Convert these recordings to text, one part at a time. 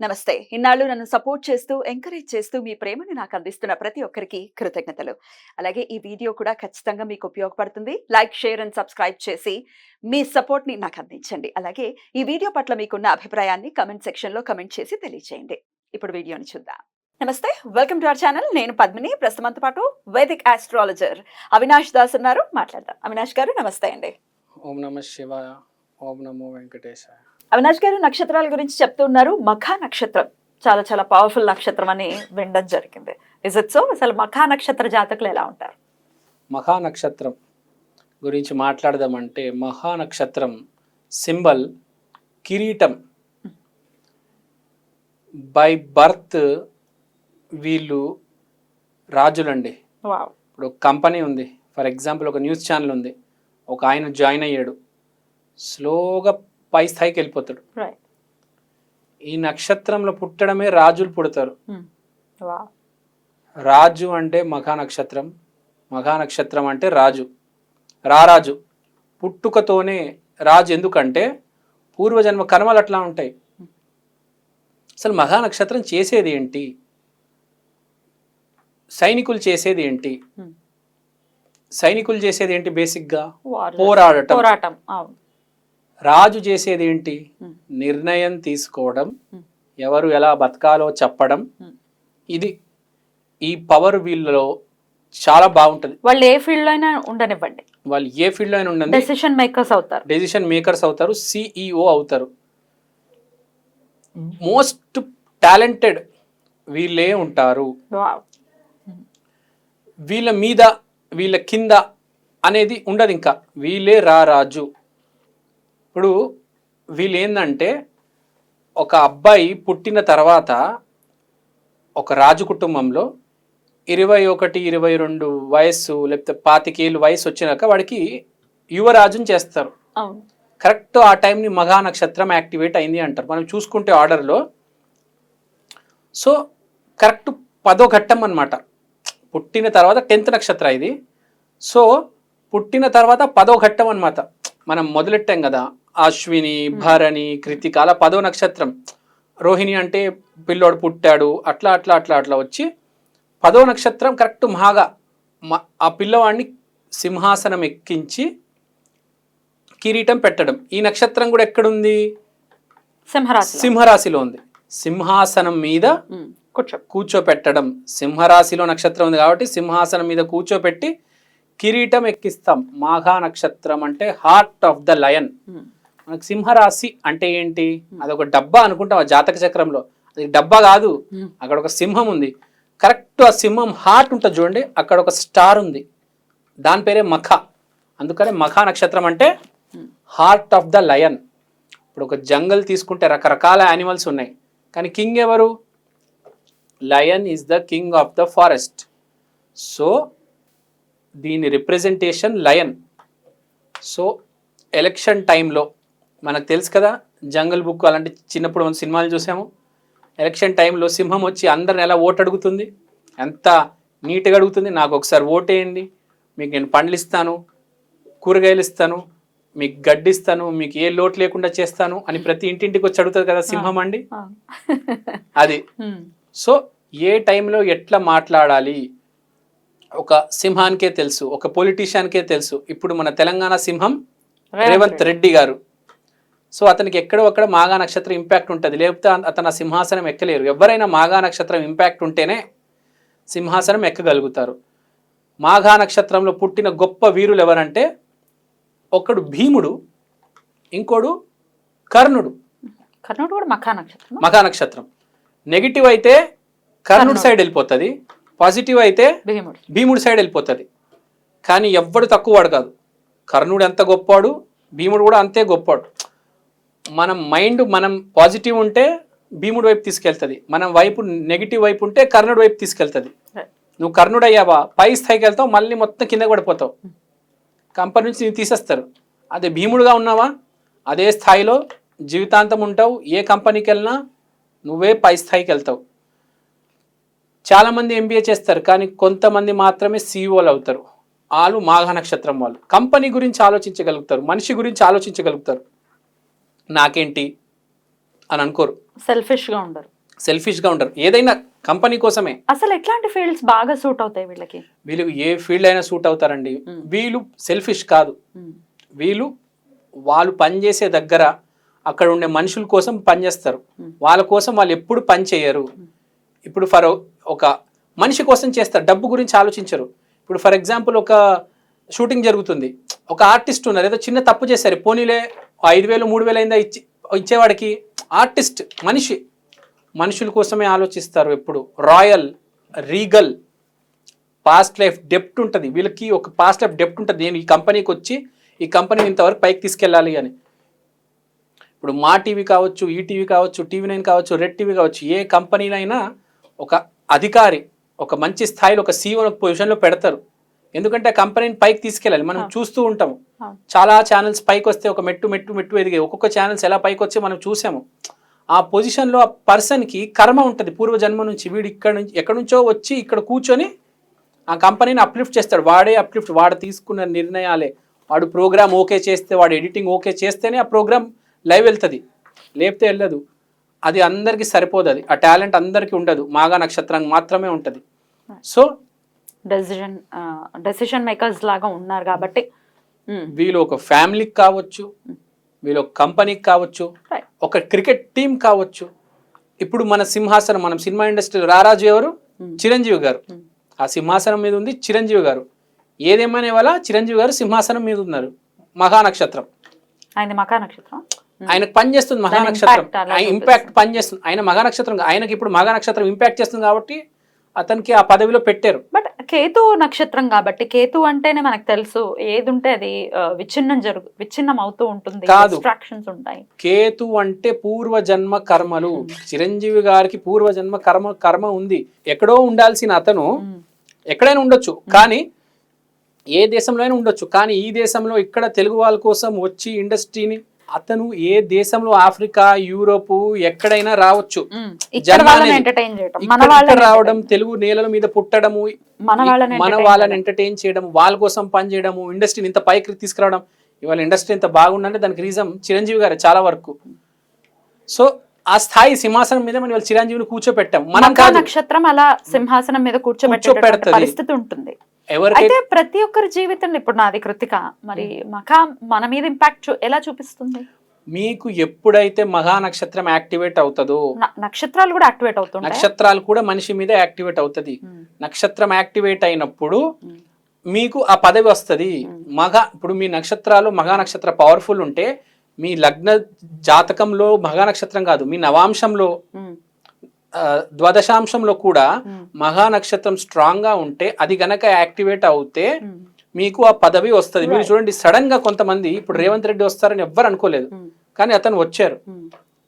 నమస్తే. ఇన్నాళ్ళు నన్ను సపోర్ట్ చేస్తూ, ఎంకరేజ్ చేస్తూ మీ ప్రేమని నాకు అందిస్తున్న ప్రతి ఒక్కరికి కృతజ్ఞతలు. అలాగే ఈ వీడియో కూడా ఖచ్చితంగా మీకు ఉపయోగపడుతుంది. లైక్, షేర్ అండ్ సబ్స్క్రైబ్ చేసి మీ సపోర్ట్‌ని నాకు అందించండి. అలాగే ఈ వీడియో పట్ల మీకున్న అభిప్రాయాన్ని కామెంట్ సెక్షన్‌లో కామెంట్ చేసి తెలియజేయండి. ఇప్పుడు వీడియోని చూద్దాం. నమస్తే. Welcome to our channel. నేను పద్మిని. ప్రస్తుతం మనతో పాటు వైదిక్ ఆస్ట్రాలజర్ అవినాష్ దాస్ ఉన్నారు. మాట్లాడదాం. అవినాష్ గారు నమస్తే అండి. ఓం నమ శివాయ. ఓం నమో వెంకటేశాయ. అవినాష్ గారు నక్షత్రాల గురించి చెప్తున్నారు. మఖా నక్షత్రం చాలా చాలా పవర్ఫుల్ నక్షత్రం అని వినడం జరిగింది. Is it so? అసలు మఖా నక్షత్ర జాతకులు ఎలా ఉంటారు? మఖా నక్షత్రం గురించి మాట్లాడదామంటే మహా నక్షత్రం సింబల్ కిరీటం. బై బర్త్ వీళ్ళు రాజులండి. వావ్. ఇప్పుడు కంపెనీ ఉంది, ఫర్ ఎగ్జాంపుల్ ఒక న్యూస్ ఛానల్ ఉంది, ఒక ఆయన జాయిన్ అయ్యాడు, స్లోగా పై స్థాయికి వెళ్ళిపోతాడు. రైట్. ఈ నక్షత్రంలో పుట్టడమే రాజులు పుడతారు. వావ్. రాజు అంటే మఖా నక్షత్రం, మఖా నక్షత్రం అంటే రాజు, రారాజు. పుట్టుకతోనే రాజు. ఎందుకంటే పూర్వజన్మ కర్మలు అట్లా ఉంటాయి. అసలు మఖా నక్షత్రం చేసేది ఏంటి? సైనికులు చేసేది ఏంటి? సైనికులు చేసేది ఏంటి? బేసిక్గా పోరాటం. రాజు చేసేది ఏంటి? నిర్ణయం తీసుకోవడం, ఎవరు ఎలా బతకాలో చెప్పడం. ఇది ఈ పవర్ వీళ్ళలో చాలా బాగుంటుంది. వాళ్ళు ఏ ఫీల్డ్ లో అయినా ఉండనివ్వండి, వాళ్ళు ఏ ఫీల్డ్ లో అయినా ఉండండి, డెసిషన్ మేకర్స్ అవుతారు, CEO అవుతారు. మోస్ట్ టాలెంటెడ్ వీళ్ళే ఉంటారు. వీళ్ళ మీద వీళ్ళ కింద అనేది ఉండదు. ఇంకా వీళ్ళే రారాజు. ఇప్పుడు వీళ్ళు ఏంటంటే ఒక అబ్బాయి పుట్టిన తర్వాత ఒక రాజు కుటుంబంలో 21, 22 వయస్సు లేకపోతే 25 ఏళ్ళు వయసు వచ్చినాక వాడికి యువరాజుని చేస్తారు. కరెక్ట్ ఆ టైంని మఘా నక్షత్రం యాక్టివేట్ అయింది అంటారు. మనం చూసుకుంటే ఆర్డర్లో సో కరెక్ట్ 10వ ఘట్టం అన్నమాట. పుట్టిన తర్వాత 10th నక్షత్రం ఇది. సో పుట్టిన తర్వాత 10వ ఘట్టం అన్నమాట. మనం మొదలెట్టాం కదా, అశ్విని, భరణి, కృతిక, అలా 10వ నక్షత్రం. రోహిణి అంటే పిల్లోడు పుట్టాడు, అట్లా అట్లా అట్లా అట్లా వచ్చి 10వ నక్షత్రం కరెక్ట్ మహాగా ఆ పిల్లవాడిని సింహాసనం ఎక్కించి కిరీటం పెట్టడం. ఈ నక్షత్రం కూడా ఎక్కడుంది? సింహరాశిలో ఉంది. సింహాసనం మీద కూర్చోపెట్టడం. సింహరాశిలో నక్షత్రం ఉంది కాబట్టి సింహాసనం మీద కూర్చోపెట్టి కిరీటం ఎక్కిస్తాం. మాఘా నక్షత్రం అంటే హార్ట్ ఆఫ్ ద లయన్. మనకు సింహరాశి అంటే ఏంటి? అదొక డబ్బా అనుకుంటాం ఆ జాతక చక్రంలో. అది డబ్బా కాదు, అక్కడ ఒక సింహం ఉంది. కరెక్ట్ ఆ సింహం హార్ట్ ఉంటుంది చూడండి, అక్కడ ఒక స్టార్ ఉంది, దాని పేరే మఖ. అందుకనే మఖా నక్షత్రం అంటే హార్ట్ ఆఫ్ ద లయన్. ఇప్పుడు ఒక జంగల్ తీసుకుంటే రకరకాల యానిమల్స్ ఉన్నాయి, కానీ కింగ్ ఎవరు? Lion is the king of the forest. So దీని రిప్రజెంటేషన్ లయన్. సో ఎలక్షన్ టైంలో మనకు తెలుసు కదా, జంగల్ బుక్ అలాంటి చిన్నప్పుడు మనం సినిమాలు చూసాము. ఎలక్షన్ టైంలో సింహం వచ్చి అందరిని ఎలా ఓటు అడుగుతుంది, ఎంత నీట్గా అడుగుతుంది. నాకు ఒకసారి ఓటేయండి, మీకు నేను పండ్లు ఇస్తాను, కూరగాయలు ఇస్తాను, మీకు గడ్డి ఇస్తాను, మీకు ఏ లోటు లేకుండా చేస్తాను అని ప్రతి ఇంటింటికి వచ్చి అడుగుతుంది కదా సింహం అండి. అది. సో ఏ టైంలో ఎట్లా మాట్లాడాలి ఒక సింహానికే తెలుసు, ఒక పొలిటీషియన్కే తెలుసు. ఇప్పుడు మన తెలంగాణ సింహం రేవంత్ రెడ్డి గారు. సో అతనికి ఎక్కడో అక్కడ మాఘా నక్షత్రం ఇంపాక్ట్ ఉంటుంది, లేకపోతే అతను ఆ సింహాసనం ఎక్కలేరు. ఎవరైనా మాఘా నక్షత్రం ఇంపాక్ట్ ఉంటేనే సింహాసనం ఎక్కగలుగుతారు. మాఘా నక్షత్రంలో పుట్టిన గొప్ప వీరులు ఎవరంటే ఒకడు భీముడు, ఇంకోడు కర్ణుడు. కర్ణుడు కూడా మఖా నక్షత్రం. నెగిటివ్ అయితే కర్ణుడు సైడ్ వెళ్ళిపోతుంది, పాజిటివ్ అయితే భీముడు సైడ్ వెళ్ళిపోతుంది. కానీ ఎవ్వడు తక్కువ వాడు కాదు. కర్ణుడు ఎంత గొప్పవాడు, భీముడు కూడా అంతే గొప్పవాడు. మనం మైండ్ మనం పాజిటివ్ ఉంటే భీముడు వైపు తీసుకెళ్తుంది, మనం వైపు నెగిటివ్ వైపు ఉంటే కర్ణుడు వైపు తీసుకెళ్తుంది. నువ్వు కర్ణుడు అయ్యావా పై స్థాయికి వెళ్తావు, మళ్ళీ మొత్తం కింద పడిపోతావు, కంపెనీ నుంచి నేను తీసేస్తారు. అదే భీముడుగా ఉన్నావా అదే స్థాయిలో జీవితాంతం ఉంటావు. ఏ కంపెనీకి వెళ్ళినా నువ్వే పై స్థాయికి వెళ్తావు. చాలామంది MBA చేస్తారు, కానీ కొంతమంది మాత్రమే CEOలు అవుతారు. వాళ్ళు మాఘ నక్షత్రం వాళ్ళు. కంపెనీ గురించి ఆలోచించగలుగుతారు, మనిషి గురించి ఆలోచించగలుగుతారు. నాకేంటి అని అనుకోరు, సెల్ఫిష్ గా ఉండరు, సెల్ఫిష్గా ఉంటారు, ఏదైనా కంపెనీ కోసమే. అసలు ఎట్లాంటి ఫీల్డ్స్ బాగా సూట్ అవుతాయి వీళ్ళకి? వీళ్ళు ఏ ఫీల్డ్ అయినా సూట్ అవుతారండి. వీళ్ళు సెల్ఫిష్ కాదు, వీళ్ళు వాళ్ళు పనిచేసే దగ్గర అక్కడ ఉండే మనుషుల కోసం పనిచేస్తారు, వాళ్ళ కోసం వాళ్ళు ఎప్పుడు పని చేయరు. ఇప్పుడు ఫర్ ఒక మనిషి కోసం చేస్తారు, డబ్బు గురించి ఆలోచించరు. ఇప్పుడు ఫర్ ఎగ్జాంపుల్ ఒక షూటింగ్ జరుగుతుంది, ఒక ఆర్టిస్ట్ ఉన్నారు, ఏదో చిన్న తప్పు చేశారు, పోనీలే 5,000 3,000 అయిందా ఇచ్చేవాడికి. ఆర్టిస్ట్ మనుషుల కోసమే ఆలోచిస్తారు ఎప్పుడు. రాయల్, రీగల్, పాస్ట్ లైఫ్ డెప్ట్ ఉంటుంది వీళ్ళకి, ఒక పాస్ట్ లైఫ్ డెప్ట్ ఉంటుంది. నేను ఈ కంపెనీకి వచ్చి ఈ కంపెనీని ఇంతవరకు పైకి తీసుకెళ్ళాలి అని. ఇప్పుడు మా టీవీ కావచ్చు, ఈటీవీ కావచ్చు, TV9 కావచ్చు, రెడ్ టీవీ కావచ్చు, ఏ కంపెనీలైనా ఒక అధికారి ఒక మంచి స్థాయిలో ఒక CEO పొజిషన్లో పెడతారు. ఎందుకంటే ఆ కంపెనీని పైకి తీసుకెళ్ళాలి. మనం చూస్తూ ఉంటాము, చాలా ఛానల్స్ పైకి వస్తే ఒక మెట్టు మెట్టు మెట్టు ఎదిగాయి, ఒక్కొక్క ఛానల్స్ ఎలా పైకి వచ్చి మనం చూసాము. ఆ పొజిషన్లో ఆ పర్సన్కి కర్మ ఉంటుంది పూర్వజన్మ నుంచి. వీడు ఎక్కడి నుంచో వచ్చి ఇక్కడ కూర్చొని ఆ కంపెనీని అప్లిఫ్ట్ చేస్తాడు. వాడే అప్లిఫ్ట్, వాడు తీసుకున్న నిర్ణయాలే. వాడు ప్రోగ్రామ్ ఓకే చేస్తే, వాడు ఎడిటింగ్ ఓకే చేస్తేనే ఆ ప్రోగ్రామ్ లైవ్ వెళ్తుంది, లేకపోతే వెళ్ళదు. అది అందరికీ సరిపోదు, అది ఆ టాలెంట్ అందరికీ ఉండదు, మాఘా నక్షత్రానికి మాత్రమే ఉంటుంది. సో డెసిషన్ మేకర్స్ లాగా ఉన్నారు కాబట్టి వీళ్ళు ఒక ఫ్యామిలీకి కావచ్చు, వీళ్ళు ఒక కంపెనీకి కావచ్చు, ఒక క్రికెట్ టీం కావచ్చు. ఇప్పుడు మన సింహాసనం, మనం సినిమా ఇండస్ట్రీలో రారాజు ఎవరు? చిరంజీవి గారు. ఆ సింహాసనం మీద ఉంది చిరంజీవి గారు. ఏదేమైనా వాళ్ళ చిరంజీవి గారు సింహాసనం మీద ఉన్నారు. మఘా నక్షత్రం, ఆయన మఖా నక్షత్రం, ఆయనకు పని చేస్తుంది మఘా నక్షత్రం, ఇంపాక్ట్ పని చేస్తుంది. ఆయన మఘా నక్షత్రం, ఆయనకి ఇప్పుడు మఘా నక్షత్రం ఇంపాక్ట్ చేస్తుంది కాబట్టి అతనికి ఆ పదవిలో పెట్టారు. బట్ కేతు నక్షత్రం కాబట్టి, కేతు అంటేనే మనకు తెలుసు ఏది ఉంటే అది విచ్ఛిన్నం అవుతూ ఉంటుంది, డిస్ట్రాక్షన్స్ ఉంటాయి. కేతు అంటే పూర్వజన్మ కర్మలు. చిరంజీవి గారికి పూర్వజన్మ కర్మ ఉంది. ఎక్కడో ఉండాల్సిన అతను ఎక్కడైనా ఉండొచ్చు, కానీ ఏ దేశంలో అయినా ఉండొచ్చు, కానీ ఈ దేశంలో ఇక్కడ తెలుగు వాళ్ళ కోసం వచ్చి ఇండస్ట్రీని, అతను ఏ దేశంలో, ఆఫ్రికా, యూరోప్ ఎక్కడైనా రావచ్చు, రావడం, తెలుగు నేలల మీద పుట్టడము, మన వాళ్ళని ఎంటర్టైన్ చేయడం, వాళ్ళ కోసం పని చేయడము, ఇండస్ట్రీని ఇంత పైకి తీసుకురావడం. ఇవాళ ఇండస్ట్రీ ఇంత బాగుందంటే దానికి రీజన్ చిరంజీవి గారు చాలా వరకు. సో ఆ స్థాయి సింహాసనం మీద మనం చిరంజీవిని కూర్చోపెట్టాం. మనం నక్షత్రం అలా సింహాసనం మీద కూర్చోబెట్టే పరిస్థితి ఉంటుంది. అయితే ప్రతి ఒక్కరి జీవితంలో, ఇప్పుడు నాది కృతిక, మరి మఖా మన మీద ఇంపాక్ట్ ఎలా చూపిస్తుంది? మీకు ఎప్పుడైతే మఘా నక్షత్రం యాక్టివేట్ అవుతుందో, నక్షత్రాలు కూడా యాక్టివేట్ అవుతుంది, నక్షత్రాలు కూడా మనిషి మీద యాక్టివేట్ అవుతుంది. నక్షత్రం యాక్టివేట్ అయినప్పుడు మీకు ఆ పదవి వస్తుంది. ఇప్పుడు మీ నక్షత్రాలు మఘా నక్షత్ర పవర్ఫుల్ ఉంటే, మీ లగ్న జాతకంలో మఘా నక్షత్రం కాదు, మీ నవాంశంలో ద్వాదశాంశంలో కూడా మఘా నక్షత్రం స్ట్రాంగ్ గా ఉంటే, అది గనక యాక్టివేట్ అవుతే మీకు ఆ పదవి వస్తుంది. మీరు చూడండి, సడన్ గా కొంతమంది, ఇప్పుడు రేవంత్ రెడ్డి వస్తారని ఎవ్వరు అనుకోలేదు, కానీ అతను వచ్చారు.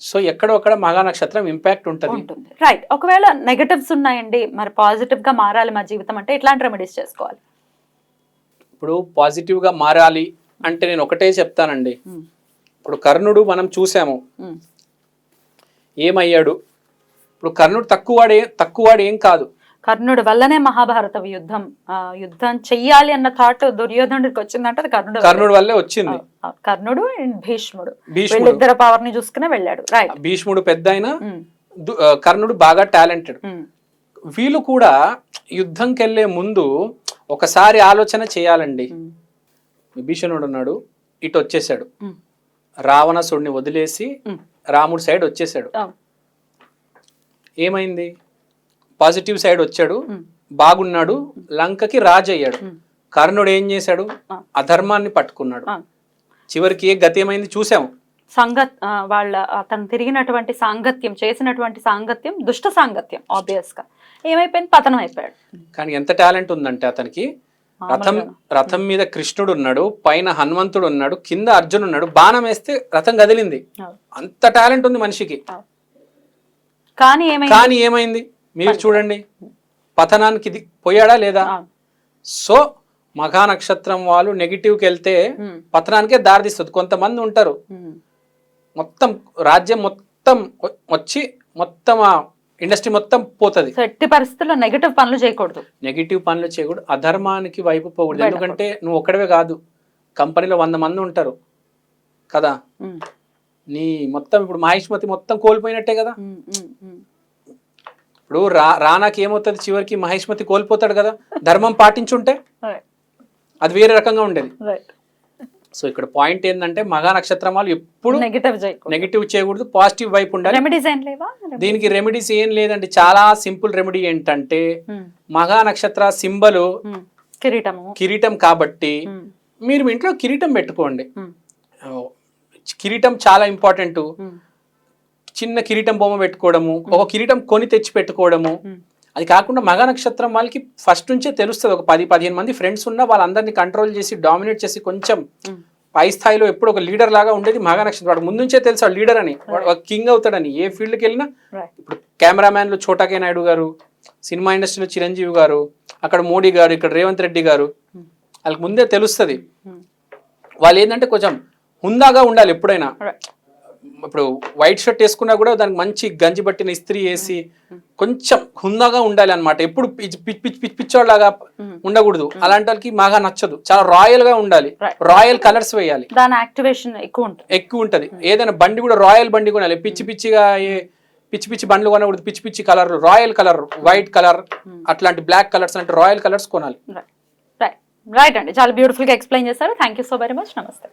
సో ఎక్కడో అక్కడ మఘా నక్షత్రం ఇంపాక్ట్ ఉంటుంది. రైట్. ఒకవేళ నెగటివ్స్ ఉన్నాయండి, మరి పాజిటివ్ గా మారాలి మా జీవితం అంటే ఎట్లాంటి రెమెడీస్ చేసుకోవాలి? ఇప్పుడు పాజిటివ్ గా మారాలి అంటే నేను ఒకటే చెప్తానండి. ఇప్పుడు కర్ణుడు మనం చూసాము, ఏమయ్యాడు? ఇప్పుడు కర్ణుడు తక్కువవాడు ఏం కాదు. కర్ణుడు వల్లనే మహాభారత యుద్ధం చెయ్యాలి అన్న థాట్ దుర్యోధనుడికి వచ్చిందంటే అది కర్ణుడు వల్లే వచ్చింది. కర్ణుడు అండ్ భీష్ముడు వీళ్ళిద్దరు పవర్ ని చూసుకునే వెళ్ళాడు. రైట్. భీష్ముడు పెద్ద అయినా కర్ణుడు బాగా టాలెంటెడ్. వీళ్ళు కూడా యుద్ధంకి వెళ్లే ముందు ఒకసారి ఆలోచన చేయాలండి. విభీషణుడు ఉన్నాడు, ఇటు వచ్చేసాడు, రావణాసుడిని వదిలేసి రాముడి సైడ్ వచ్చేసాడు. ఏమైంది? పాజిటివ్ సైడ్ వచ్చాడు, బాగున్నాడు, లంకకి రాజు అయ్యాడు. కర్ణుడు ఏం చేశాడు? అధర్మాన్ని పట్టుకున్నాడు. చివరికి ఏ గతి ఏమైంది చూసాము. అతను తిరిగినటువంటి చేసినటువంటి సాంగత్యం దుష్ట సాంగత్యం, ఆబ్వియస్ గా ఏమైపోయింది, పతనం అయిపోయాడు. కానీ ఎంత టాలెంట్ ఉందంటే అతనికి, రథం మీద కృష్ణుడు ఉన్నాడు, పైన హనుమంతుడు ఉన్నాడు, కింద అర్జునుడు ఉన్నాడు, బాణం వేస్తే రథం కదిలింది. అంత టాలెంట్ ఉంది మనిషికి. కానీ ఏమైంది మీరు చూడండి, పతనానికి పోయాడా లేదా? సో మఘా నక్షత్రం వాళ్ళు నెగిటివ్కి వెళ్తే పతనానికే దారితీస్తుంది. కొంతమంది ఉంటారు, మొత్తం రాజ్యం మొత్తం వచ్చి మొత్తం ఇండస్ట్రీ మొత్తం పోతుంది. ఎట్టి పరిస్థితుల్లో నెగిటివ్ పనులు చేయకూడదు, అధర్మానికి వైపు పోకూడదు. ఎందుకంటే నువ్వు ఒక్కడవే కాదు, కంపెనీలో 100 మంది ఉంటారు కదా, నీ మొత్తం ఇప్పుడు మహేష్మతి మొత్తం కోల్పోయినట్టే కదా. ఇప్పుడు రానాకి ఏమవుతుంది, చివరికి మహేష్మతి కోల్పోతాడు కదా. ధర్మం పాటించుంటే అది వేరే రకంగా ఉండేది. సో ఇక్కడ పాయింట్ ఏంటంటే మఘా నక్షత్రం వాళ్ళు ఎప్పుడు నెగిటివ్ చేయకూడదు, పాజిటివ్ వైపు ఉండాలి. దీనికి రెమెడీస్ ఏం లేదండి, చాలా సింపుల్ రెమెడీ ఏంటంటే మఘా నక్షత్ర సింబల్ కిరీటం కాబట్టి మీరు మీ ఇంట్లో కిరీటం పెట్టుకోండి. కిరీటం చాలా ఇంపార్టెంట్. చిన్న కిరీటం బొమ్మ పెట్టుకోవడము, ఒక కిరీటం కొని తెచ్చి పెట్టుకోవడము. అది కాకుండా మఘా నక్షత్రం వాళ్ళకి ఫస్ట్ నుంచే తెలుస్తుంది, ఒక 10-15 మంది ఫ్రెండ్స్ ఉన్నా వాళ్ళందరినీ కంట్రోల్ చేసి డామినేట్ చేసి కొంచెం పై స్థాయిలో ఎప్పుడు ఒక లీడర్ లాగా ఉండేది మఘా నక్షత్రం. వాడు ముందు నుంచే తెలుసు వాడు లీడర్ అని, వాడు ఒక కింగ్ అవుతాడని. ఏ ఫీల్డ్కి వెళ్ళినా ఇప్పుడు కెమెరామ్యాన్లు చోటాకే నాయుడు గారు, సినిమా ఇండస్ట్రీలో చిరంజీవి గారు, అక్కడ మోడీ గారు, ఇక్కడ రేవంత్ రెడ్డి గారు, వాళ్ళకి ముందే తెలుస్తుంది. వాళ్ళు ఏంటంటే కొంచెం హుందాగా ఉండాలి ఎప్పుడైనా. ఇప్పుడు వైట్ షర్ట్ వేసుకున్నా కూడా దానికి మంచి గంజి పట్టిన ఇస్త్రీ వేసి కొంచెం హుందాగా ఉండాలి అనమాట. ఎప్పుడు పిచ్చోళ్ళలాగా ఉండకూడదు. అలాంటి వాళ్ళకి బాగా నచ్చదు. చాలా రాయల్ గా ఉండాలి, రాయల్ కలర్స్ వేయాలి, దాని యాక్టివేషన్ ఎక్కువ ఉంటది. ఏదైనా బండి కూడా రాయల్ బండి కొనాలి. పిచ్చి పిచ్చి బండ్లు కొనకూడదు. పిచ్చి పిచ్చి colour, royal colour, white colour, అట్లాంటి బ్లాక్ కలర్స్ అంటే రాయల్ కలర్స్ కొనాలి. రైట్ అండి, చాలా బ్యూటిఫుల్ గా ఎక్స్ప్లెయిన్ చేశారు. Thank you so very much. నమస్తే.